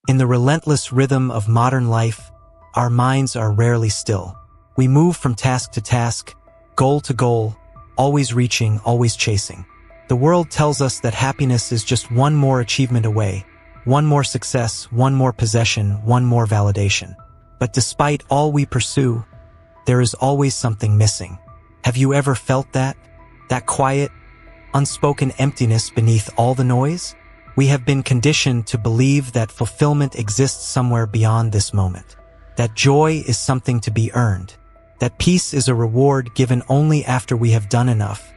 In the relentless rhythm of modern life, our minds are rarely still. We move from task to task, goal to goal, always reaching, always chasing. The world tells us that happiness is just one more achievement away, one more success, one more possession, one more validation. But despite all we pursue, there is always something missing. Have you ever felt that? That quiet, unspoken emptiness beneath all the noise? We have been conditioned to believe that fulfillment exists somewhere beyond this moment, that joy is something to be earned, that peace is a reward given only after we have done enough,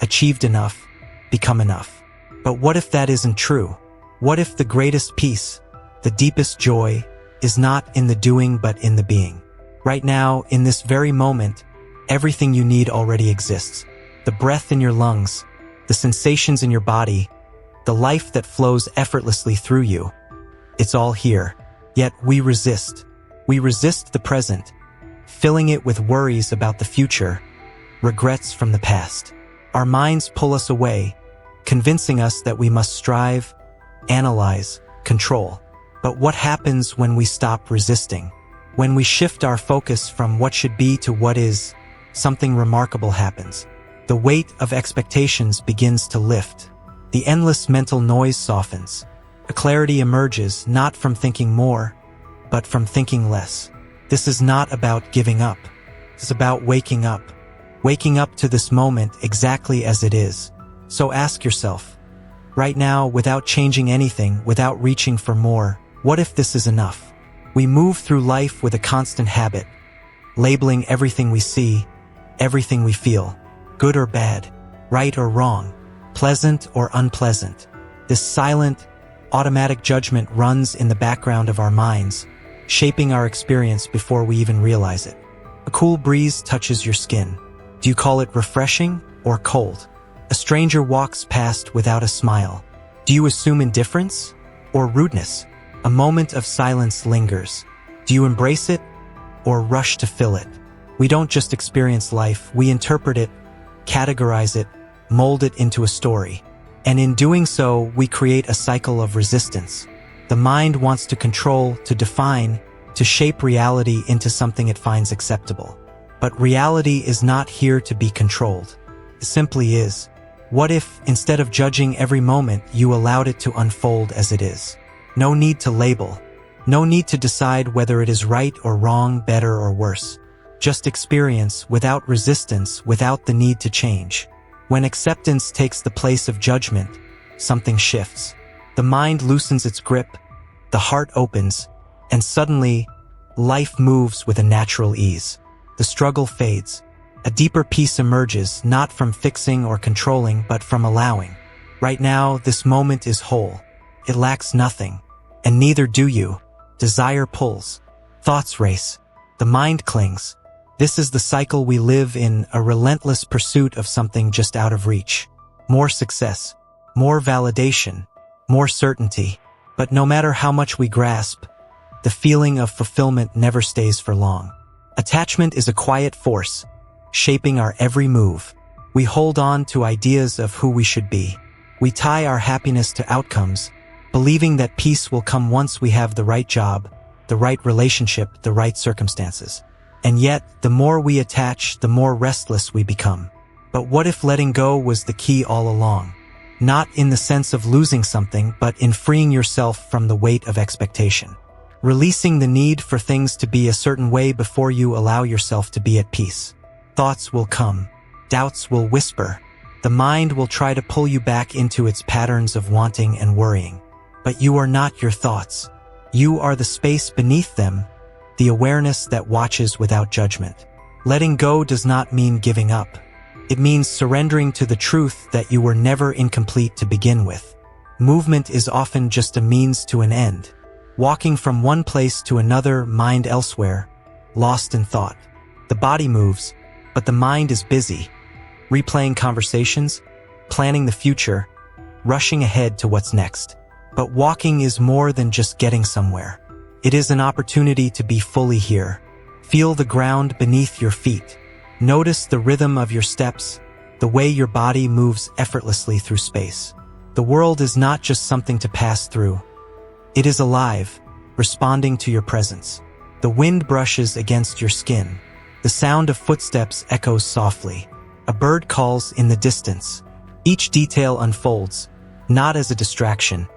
achieved enough, become enough. But what if that isn't true? What if the greatest peace, the deepest joy, is not in the doing but in the being? Right now, in this very moment, everything you need already exists. The breath in your lungs, the sensations in your body, the life that flows effortlessly through you. It's all here. Yet we resist. We resist the present, filling it with worries about the future, regrets from the past. Our minds pull us away, convincing us that we must strive, analyze, control. But what happens when we stop resisting? When we shift our focus from what should be to what is, something remarkable happens. The weight of expectations begins to lift. The endless mental noise softens. A clarity emerges not from thinking more, but from thinking less. This is not about giving up. It's about waking up to this moment exactly as it is. So ask yourself, right now, without changing anything, without reaching for more, what if this is enough? We move through life with a constant habit, labeling everything we see, everything we feel, good or bad, right or wrong, pleasant or unpleasant. This silent, automatic judgment runs in the background of our minds, shaping our experience before we even realize it. A cool breeze touches your skin. Do you call it refreshing or cold? A stranger walks past without a smile. Do you assume indifference or rudeness? A moment of silence lingers. Do you embrace it or rush to fill it? We don't just experience life, we interpret it, categorize it, mold it into a story. And in doing so, we create a cycle of resistance. The mind wants to control, to define, to shape reality into something it finds acceptable. But reality is not here to be controlled. It simply is. What if, instead of judging every moment, you allowed it to unfold as it is? No need to label. No need to decide whether it is right or wrong, better or worse. Just experience without resistance, without the need to change. When acceptance takes the place of judgment, something shifts. The mind loosens its grip, the heart opens, and suddenly, life moves with a natural ease. The struggle fades. A deeper peace emerges, not from fixing or controlling, but from allowing. Right now, this moment is whole. It lacks nothing. And neither do you. Desire pulls. Thoughts race. The mind clings. This is the cycle we live in, a relentless pursuit of something just out of reach. More success, more validation, more certainty. But no matter how much we grasp, the feeling of fulfillment never stays for long. Attachment is a quiet force, shaping our every move. We hold on to ideas of who we should be. We tie our happiness to outcomes, believing that peace will come once we have the right job, the right relationship, the right circumstances. And yet, the more we attach, the more restless we become. But what if letting go was the key all along? Not in the sense of losing something, but in freeing yourself from the weight of expectation. Releasing the need for things to be a certain way before you allow yourself to be at peace. Thoughts will come. Doubts will whisper. The mind will try to pull you back into its patterns of wanting and worrying. But you are not your thoughts. You are the space beneath them, the awareness that watches without judgment. Letting go does not mean giving up. It means surrendering to the truth that you were never incomplete to begin with. Movement is often just a means to an end. Walking from one place to another, mind elsewhere, lost in thought. The body moves, but the mind is busy, replaying conversations, planning the future, rushing ahead to what's next. But walking is more than just getting somewhere. It is an opportunity to be fully here. Feel the ground beneath your feet. Notice the rhythm of your steps, the way your body moves effortlessly through space. The world is not just something to pass through. It is alive, responding to your presence. The wind brushes against your skin. The sound of footsteps echoes softly. A bird calls in the distance. Each detail unfolds, not as a distraction,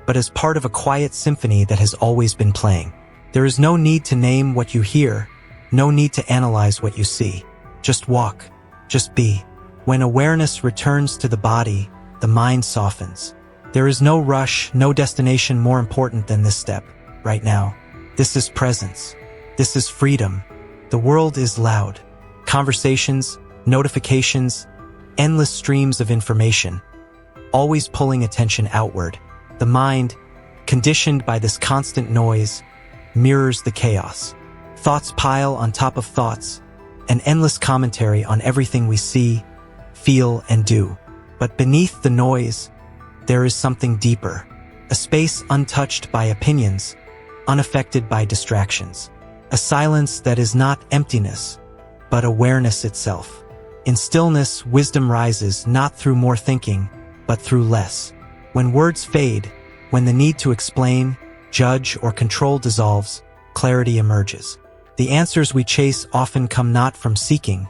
but as part of a quiet symphony that has always been playing. There is no need to name what you hear, no need to analyze what you see. Just walk, just be. When awareness returns to the body, the mind softens. There is no rush, no destination more important than this step, right now. This is presence. This is freedom. The world is loud. Conversations, notifications, endless streams of information, always pulling attention outward. The mind, conditioned by this constant noise, mirrors the chaos. Thoughts pile on top of thoughts, an endless commentary on everything we see, feel, and do. But beneath the noise, there is something deeper, a space untouched by opinions, unaffected by distractions, a silence that is not emptiness, but awareness itself. In stillness, wisdom rises not through more thinking, but through less. When words fade, when the need to explain, judge, or control dissolves, clarity emerges. The answers we chase often come not from seeking,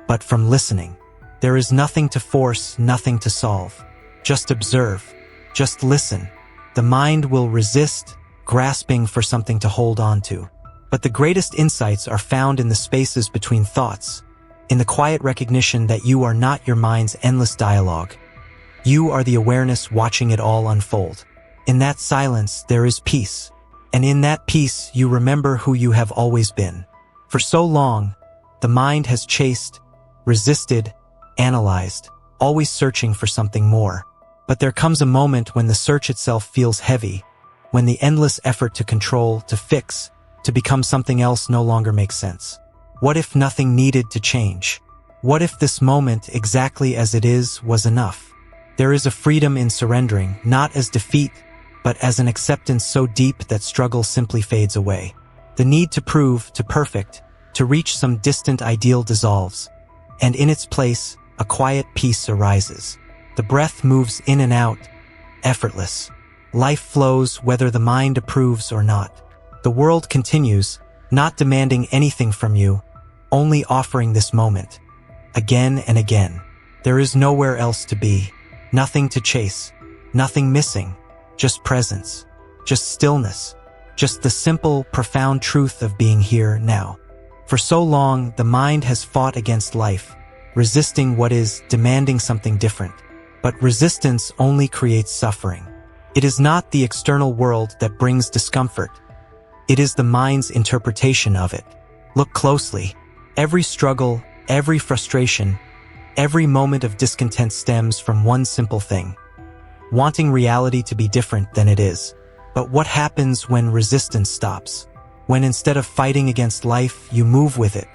but from listening. There is nothing to force, nothing to solve. Just observe, just listen. The mind will resist, grasping for something to hold on to. But the greatest insights are found in the spaces between thoughts, in the quiet recognition that you are not your mind's endless dialogue. You are the awareness watching it all unfold. In that silence, there is peace. And in that peace, you remember who you have always been. For so long, the mind has chased, resisted, analyzed, always searching for something more. But there comes a moment when the search itself feels heavy, when the endless effort to control, to fix, to become something else no longer makes sense. What if nothing needed to change? What if this moment, exactly as it is, was enough? There is a freedom in surrendering, not as defeat, but as an acceptance so deep that struggle simply fades away. The need to prove, to perfect, to reach some distant ideal dissolves, and in its place, a quiet peace arises. The breath moves in and out, effortless. Life flows whether the mind approves or not. The world continues, not demanding anything from you, only offering this moment. Again and again. There is nowhere else to be, nothing to chase, nothing missing, just presence, just stillness, just the simple, profound truth of being here now. For so long, the mind has fought against life, resisting what is, demanding something different. But resistance only creates suffering. It is not the external world that brings discomfort. It is the mind's interpretation of it. Look closely. Every struggle, every frustration, every moment of discontent stems from one simple thing: wanting reality to be different than it is. But what happens when resistance stops? When instead of fighting against life, you move with it?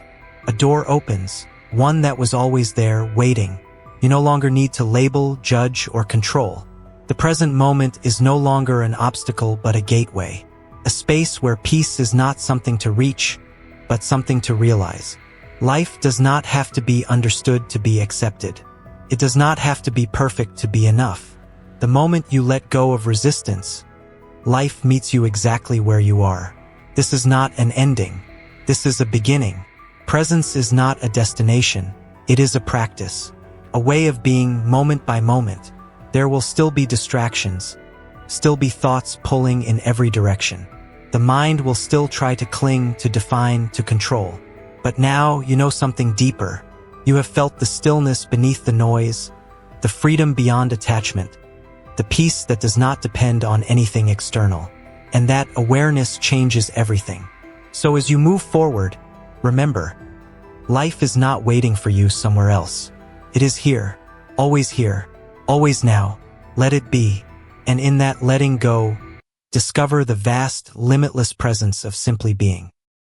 A door opens, one that was always there, waiting. You no longer need to label, judge, or control. The present moment is no longer an obstacle but a gateway. A space where peace is not something to reach, but something to realize. Life does not have to be understood to be accepted. It does not have to be perfect to be enough. The moment you let go of resistance, life meets you exactly where you are. This is not an ending. This is a beginning. Presence is not a destination. It is a practice. A way of being moment by moment. There will still be distractions, still be thoughts pulling in every direction. The mind will still try to cling, to define, to control. But now you know something deeper. You have felt the stillness beneath the noise, the freedom beyond attachment, the peace that does not depend on anything external. And that awareness changes everything. So as you move forward, remember, life is not waiting for you somewhere else. It is here, always now. Let it be. And in that letting go, discover the vast, limitless presence of simply being.